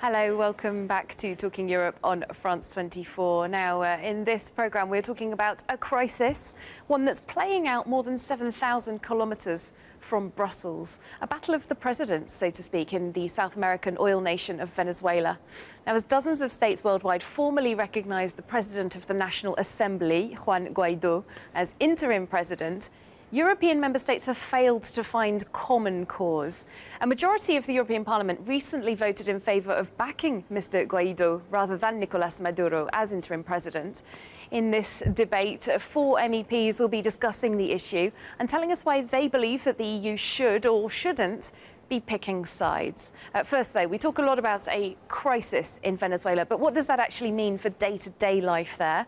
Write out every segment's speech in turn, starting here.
Hello, welcome back to Talking Europe on France 24. Now, in this programme, we're talking about a crisis, one that's playing out more than 7,000 kilometres from Brussels. A battle of the presidents, so to speak, in the South American oil nation of Venezuela. Now, as dozens of states worldwide formally recognise the president of the National Assembly, Juan Guaido, as interim president, European member states have failed to find common cause. A majority of the European Parliament recently voted in favour of backing Mr. Guaido rather than Nicolás Maduro as interim president. In this debate, 4 MEPs will be discussing the issue and telling us why they believe that the EU should or shouldn't be picking sides. First, though, we talk a lot about a crisis in Venezuela, but what does that actually mean for day-to-day life there?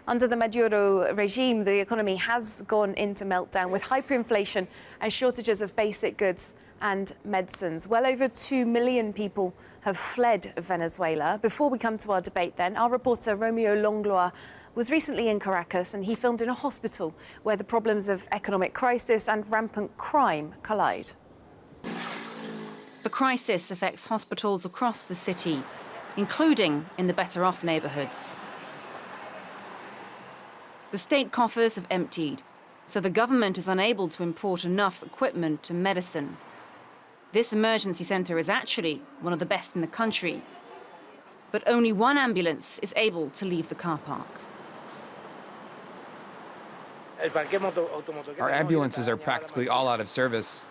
Under the Maduro regime, the economy has gone into meltdown with hyperinflation and shortages of basic goods and medicines. Well over 2 million people have fled Venezuela. Before we come to our debate then, our reporter Romeo Longlois was recently in Caracas and he filmed in a hospital where the problems of economic crisis and rampant crime collide. The crisis affects hospitals across the city, including in the better-off neighbourhoods. The state coffers have emptied, so the government is unable to import enough equipment and medicine. This emergency centre is actually one of the best in the country, but only one ambulance is able to leave the car park. Our ambulances are practically all out of service.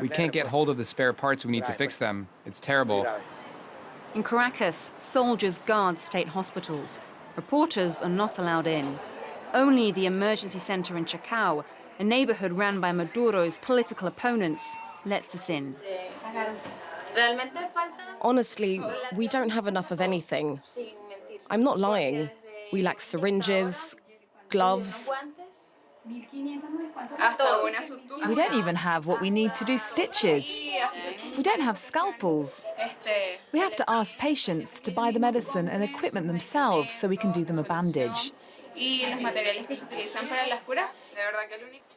We can't get hold of the spare parts we need to fix them. It's terrible. In Caracas, soldiers guard state hospitals. Reporters are not allowed in. Only the emergency centre in Chacao, a neighbourhood ran by Maduro's political opponents, lets us in. Honestly, we don't have enough of anything. I'm not lying. We lack syringes, gloves. We don't even have what we need to do stitches. We don't have scalpels. We have to ask patients to buy the medicine and equipment themselves so we can do them a bandage.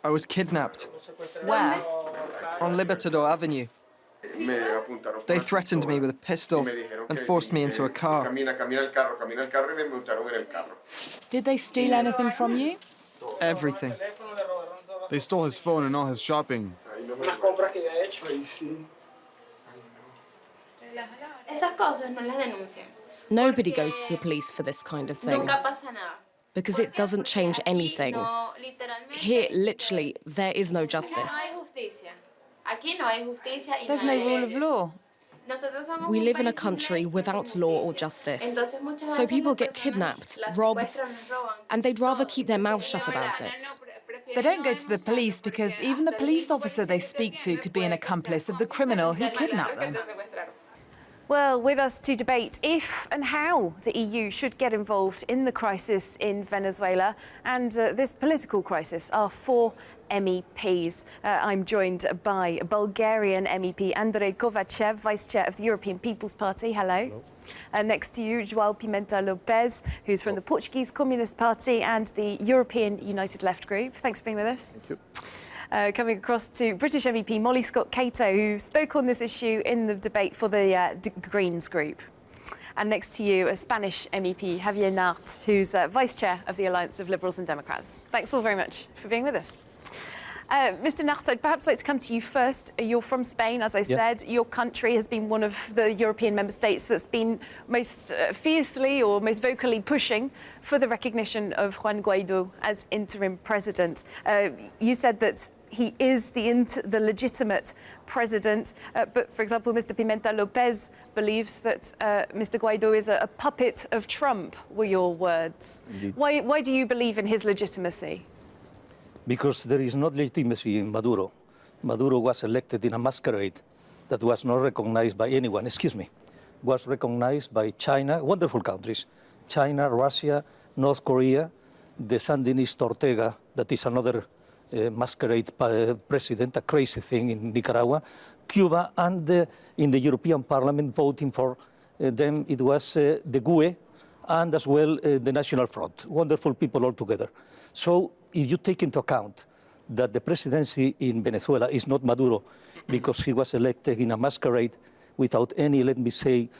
I was kidnapped. Where? On Libertador Avenue. They threatened me with a pistol and forced me into a car. Did they steal anything from you? Everything. They stole his phone and all his shopping. Nobody goes to the police for this kind of thing, because it doesn't change anything. Here, literally, there is no justice. There's no rule of law. We live in a country without law or justice. So people get kidnapped, robbed, and they'd rather keep their mouths shut about it. They don't go to the police because even the police officer they speak to could be an accomplice of the criminal who kidnapped them. Well, with us to debate if and how the EU should get involved in the crisis in Venezuela and this political crisis are 4 MEPs. I'm joined by Bulgarian MEP Andrei Kovachev, Vice Chair of the European People's Party. Hello. Next to you, João Pimenta Lopes, who's from the Portuguese Communist Party and the European United Left Group. Thanks for being with us. Thank you. Coming across to British MEP Molly Scott-Cato, who spoke on this issue in the debate for the Greens group. And next to you, a Spanish MEP, Javier Nart, who's Vice Chair of the Alliance of Liberals and Democrats. Thanks all very much for being with us. Mr. Nart, I'd perhaps like to come to you first. You're from Spain, as I said. Your country has been one of the European member states that's been most fiercely or most vocally pushing for the recognition of Juan Guaido as interim president. You said that he is the legitimate president, but, for example, Mr. Pimenta Lopes believes that Mr. Guaido is a puppet of Trump, were your words. Why do you believe in his legitimacy? Because there is no legitimacy in Maduro. Maduro was elected in a masquerade that was not recognized by anyone, was recognized by China, wonderful countries, China, Russia, North Korea, the Sandinista Ortega, that is another masquerade president, a crazy thing in Nicaragua, Cuba, and in the European Parliament voting for them, it was the GUE and as well the National Front, wonderful people all together. So if you take into account that the presidency in Venezuela is not Maduro because he was elected in a masquerade without any, let me say,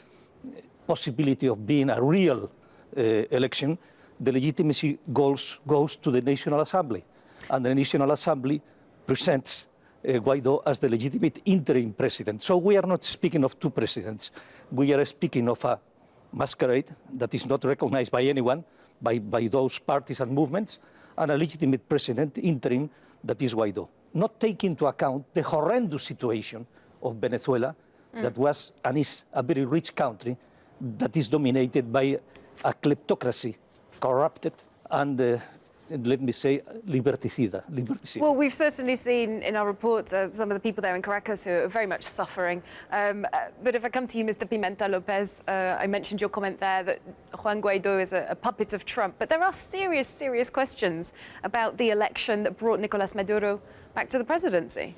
possibility of being a real election, the legitimacy goes to the National Assembly. And the National Assembly presents Guaido as the legitimate interim president. So we are not speaking of two presidents. We are speaking of a masquerade that is not recognized by anyone, by those parties and movements, and a legitimate president interim that is Guaido. Not taking into account the horrendous situation of Venezuela, that was and is a very rich country that is dominated by a kleptocracy, corrupted and let me say, liberticida. Well, we've certainly seen in our report some of the people there in Caracas who are very much suffering. But if I come to you, Mr. Pimenta Lopez, I mentioned your comment there that Juan Guaido is a puppet of Trump. But there are serious, serious questions about the election that brought Nicolas Maduro back to the presidency.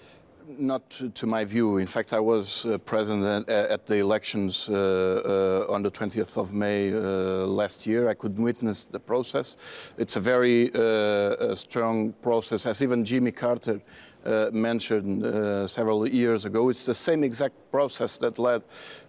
Not to my view. In fact, I was present at the elections on the 20th of May last year. I could witness the process. It's a very strong process, as even Jimmy Carter mentioned several years ago. It's the same exact process that led,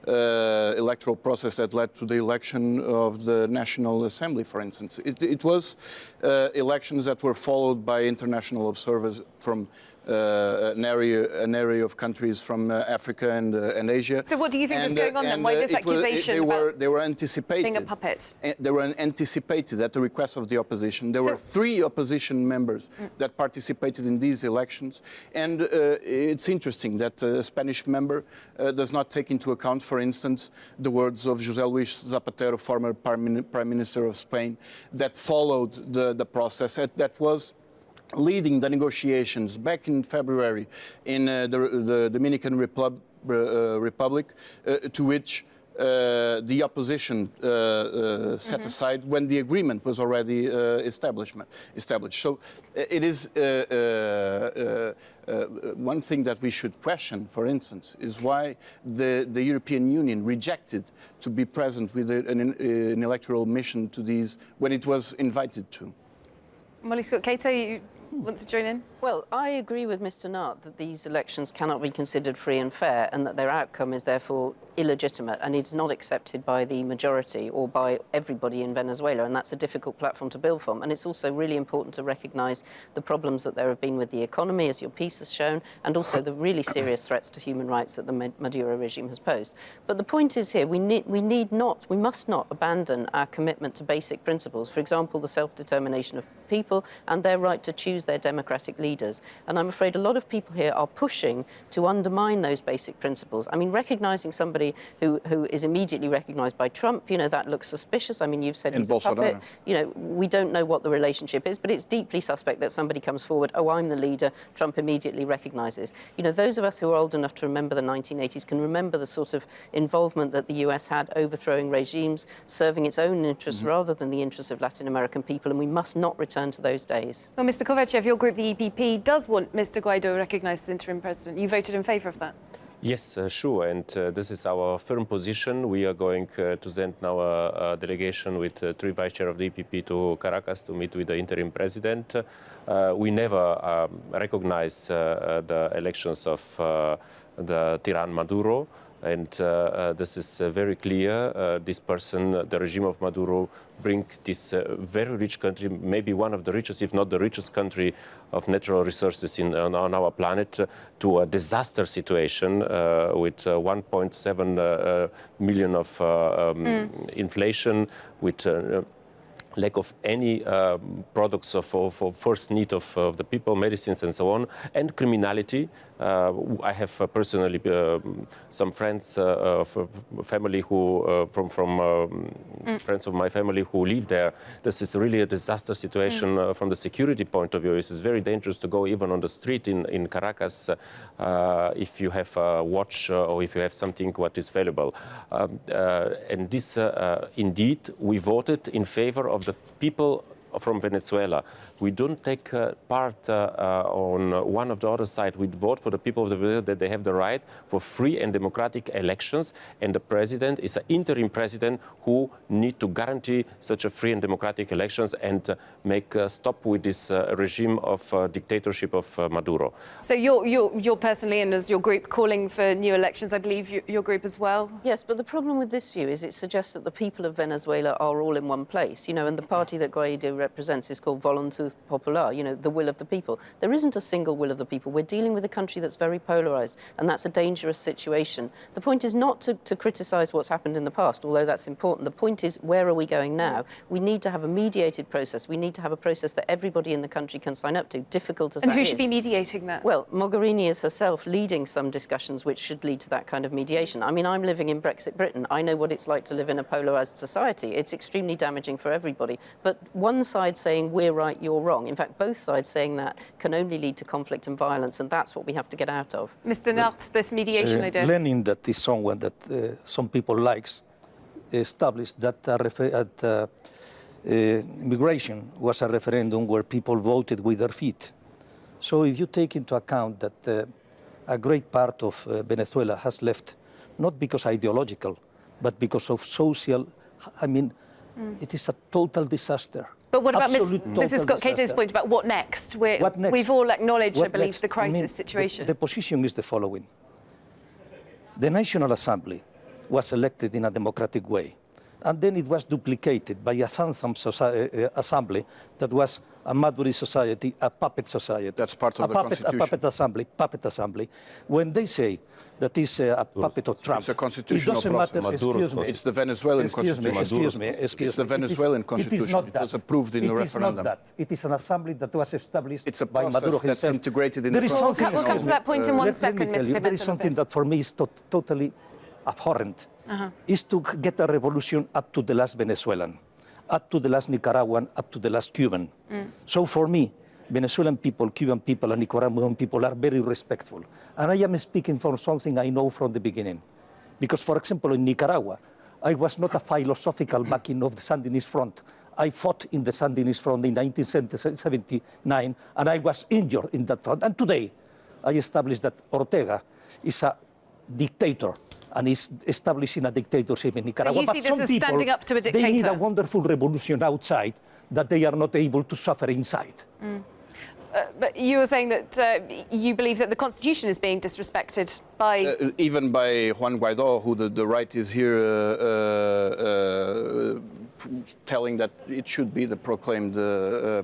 electoral process that led to the election of the National Assembly, for instance. It was elections that were followed by international observers from an area of countries from Africa and Asia. So what do you think is going on then? Why this accusation they were anticipated. Being a puppet? They were anticipated at the request of the opposition. There were 3 opposition members that participated in these elections. And it's interesting that a Spanish member does not take into account, for instance, the words of José Luis Zapatero, former Prime Minister of Spain, that followed the process, that was leading the negotiations back in February in the Dominican Republic, to which the opposition set aside when the agreement was already established. So it is one thing that we should question, for instance, is why the European Union rejected to be present with an electoral mission to these when it was invited to. Molly Scott Cato, you want to join in? Well, I agree with Mr. Nart that these elections cannot be considered free and fair, and that their outcome is therefore illegitimate and it's not accepted by the majority or by everybody in Venezuela, and that's a difficult platform to build from. And it's also really important to recognise the problems that there have been with the economy, as your piece has shown, and also the really serious threats to human rights that the Maduro regime has posed. But the point is here, we must not abandon our commitment to basic principles. For example, the self-determination of people and their right to choose their democratic leaders. And I'm afraid a lot of people here are pushing to undermine those basic principles. I mean, recognising somebody who is immediately recognised by Trump, you know, that looks suspicious. I mean, you've said he's a puppet. You know, we don't know what the relationship is, but it's deeply suspect that somebody comes forward, oh, I'm the leader, Trump immediately recognises. You know, those of us who are old enough to remember the 1980s can remember the sort of involvement that the US had overthrowing regimes, serving its own interests rather than the interests of Latin American people, and we must not return to those days. Well, Mr. Kovacev, your group, the EPP, does want Mr. Guaido recognised as interim president. You voted in favour of that? Yes, sure, and this is our firm position. We are going to send now a delegation with 3 vice chair of the EPP to Caracas to meet with the interim president. We never recognize the elections of the Tyrann Maduro, and this is very clear. This person, the regime of Maduro, bring this very rich country, maybe one of the richest, if not the richest country of natural resources on our planet, to a disaster situation with 1.7 million of inflation, with lack of any products for first need of the people, medicines and so on, and criminality. I have personally some friends, family who friends of my family who live there. This is really a disaster situation from the security point of view. It is very dangerous to go even on the street in Caracas if you have a watch or if you have something what is valuable. And this, indeed, we voted in favor of the people from Venezuela we don't take part on one of the other side. We vote for the people of the Venezuela that they have the right for free and democratic elections, and the president is an interim president who need to guarantee such a free and democratic elections and make a stop with this regime of dictatorship of Maduro. So you're personally, and as your group, calling for new elections, I believe your group as well? Yes, but the problem with this view is it suggests that the people of Venezuela are all in one place, you know, and the party that Guaido represents is called Voluntad Popular, you know, the will of the people. There isn't a single will of the people. We're dealing with a country that's very polarised, and that's a dangerous situation. The point is not to criticise what's happened in the past, although that's important. The point is, where are we going now? We need to have a mediated process. We need to have a process that everybody in the country can sign up to, difficult as that is. And who should be mediating that? Well, Mogherini is herself leading some discussions which should lead to that kind of mediation. I mean, I'm living in Brexit Britain. I know what it's like to live in a polarised society. It's extremely damaging for everybody. But one side saying we're right, you're wrong. In fact, both sides saying that can only lead to conflict and violence, and that's what we have to get out of. Mr. Nart, this mediation idea. Lenin, that is someone that some people likes, established that immigration was a referendum where people voted with their feet. So if you take into account that a great part of Venezuela has left, not because ideological, but because of social, I mean, it is a total disaster. But what about Mrs. Scott Cato's point about what next? What next? We've all acknowledged, I believe, next? the crisis I mean, situation. The position is the following. The National Assembly was elected in a democratic way, and then it was duplicated by a phantom assembly that was a Maduri society, a puppet society. That's part of the Constitution. A puppet assembly. When they say that is a puppet of Trump, it's a constitutional it doesn't process. matter. Excuse me. It's the Venezuelan Constitution. Excuse me. It's the Venezuelan Constitution. It was approved in the referendum. It is not that. It is an assembly that was established it's a by Maduro process that's himself. integrated in the We'll come to that point in one second, Mr. Pimentel. There is something that for me is totally abhorrent, is to get a revolution up to the last Venezuelan, up to the last Nicaraguan, up to the last Cuban. So for me, Venezuelan people, Cuban people, and Nicaraguan people are very respectful. And I am speaking for something I know from the beginning. Because, for example, in Nicaragua, I was not a philosophical backing of the Sandinist front. I fought in the Sandinist front in 1979, and I was injured in that front. And today, I established that Ortega is a dictator and is establishing a dictatorship in Nicaragua. So you see this as standing up to a dictator? They need a wonderful revolution outside that they are not able to suffer inside. But you were saying that you believe that the Constitution is being disrespected by... even by Juan Guaido, who the right is here telling that it should be the proclaimed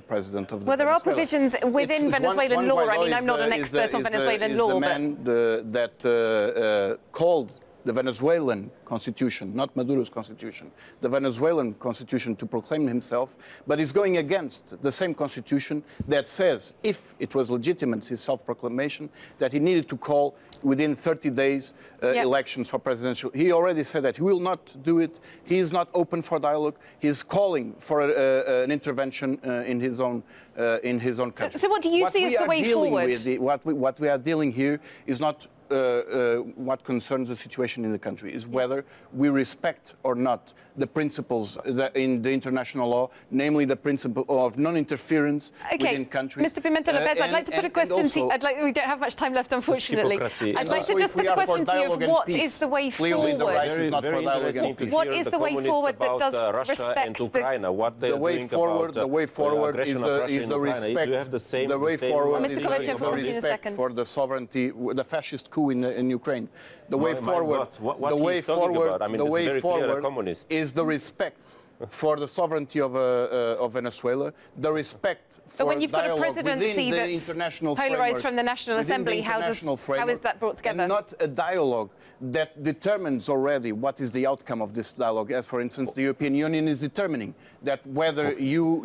president of the Well, there are provisions within Venezuelan law. I mean, I'm not an expert on Venezuelan law, the man that called the Venezuelan Constitution, not Maduro's Constitution, the Venezuelan Constitution to proclaim himself, but is going against the same Constitution that says, if it was legitimate, his self-proclamation, that he needed to call within 30 days elections for presidential. He already said that he will not do it. He is not open for dialogue. He is calling for an intervention in his own country. So what do you see as the way forward? What we are dealing here is not what concerns the situation in the country, is whether we respect or not the principles that in the international law, namely the principle of non-interference within countries. Mr. Pimentel-Lopez, I'd like to put a question to you. We don't have much time left, unfortunately. I'd like to just put a question to you of what is the way forward? Clearly, the right is not for dialogue and peace. What is the way forward that does respect the way forward? The way forward is the respect. The way forward is the respect for the sovereignty, the fascist coup in Ukraine. The way forward. The way forward. The way forward is the respect for the sovereignty of Venezuela, the respect for when you've got a dialogue presidency within the that's international polarised framework, from the National Assembly, how is that brought together? And not a dialogue that determines already what is the outcome of this dialogue. As, for instance, the European Union is determining that whether you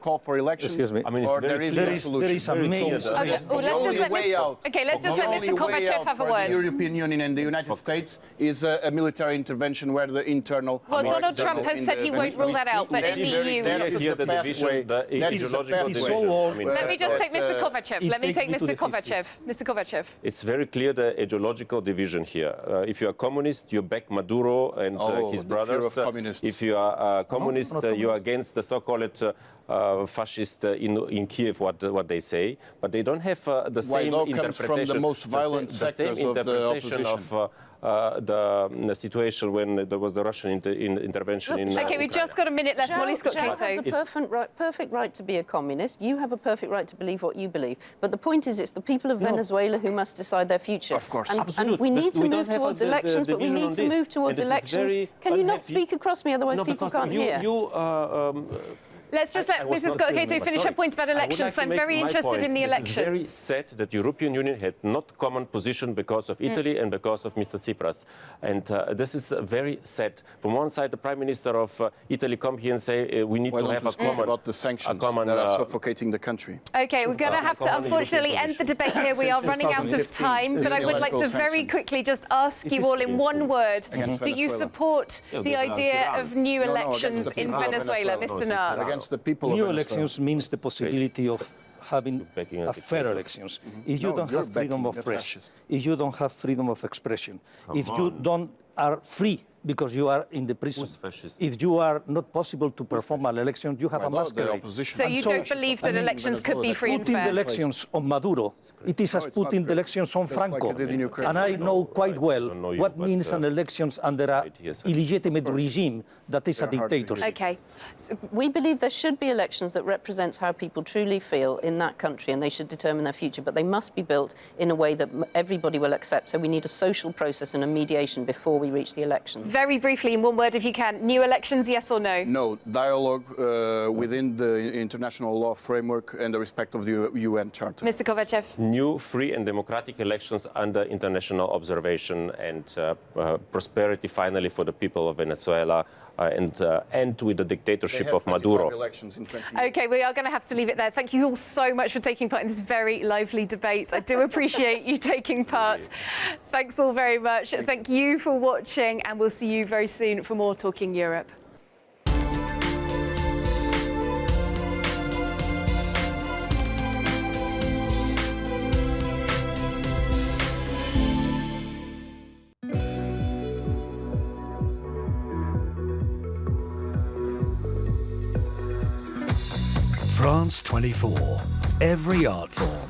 call for elections or there is a solution. There is a main let's just let Mr. Kovachev have a word. The European Union and the United States is a military intervention where the internal... Well, Donald Trump has said he won't rule that out, but in the EU... That is the pathway. That is the pathway. Let me just take Mr. Kovachev. Let me take Mr. Kovachev. Mr. Kovachev. It's very clear the ideological division here. If you are communist, you back Maduro and his brothers. If you are communist, you are against the so-called fascists in Kiev what they say, but they don't have the same Guaido interpretation. comes from the most violent sectors of the opposition. The situation when there was the Russian intervention in Okay, we've just got a minute left. Molly Scott Joe Cato. has a perfect right to be a communist. You have a perfect right to believe what you believe. But the point is, it's the people of Venezuela who must decide their future. Of course. And we need to move towards elections, but we need to move towards elections. Can you not speak across me, otherwise people can't hear? Let's just let Mrs. Scott Cato finish her point about elections. I'm very interested in the elections. It's very sad that the European Union had not common position because of Italy and because of Mr. Tsipras. And this is very sad. From one side, the Prime Minister of Italy come here and say we need to have a common... about the sanctions that are suffocating the country. Okay, we're going to have to unfortunately end the debate here. We are running out of time, but I would like to very quickly just ask you all in one word, do you support the idea of new elections in Venezuela, Mr. Nart? The people New of elections means the possibility of having a fair elections. If you don't have freedom of press, if you don't have freedom of expression, if you don't are free because you are in the prison, if you are not possible to perform an election, you have a masquerade. So you don't believe that elections could be free and fair? Putting the elections on Maduro, it is as putting the elections on Franco. And I know quite well what means an elections under an illegitimate regime that is a dictatorship. Okay. So we believe there should be elections that represents how people truly feel in that country, and they should determine their future, but they must be built in a way that everybody will accept. So we need a social process and a mediation before we reach the elections. Very briefly, in one word, if you can, new elections, yes or no? No. Dialogue within the international law framework and the respect of the UN Charter. Mr. Kovachev. New, free and democratic elections under international observation and prosperity finally for the people of Venezuela and end with the dictatorship of Maduro. Okay, we are going to have to leave it there. Thank you all so much for taking part in this very lively debate. I do appreciate you taking part. Thanks all very much. Thank you for watching, and we'll see you very soon for more Talking Europe. France 24. Every art form,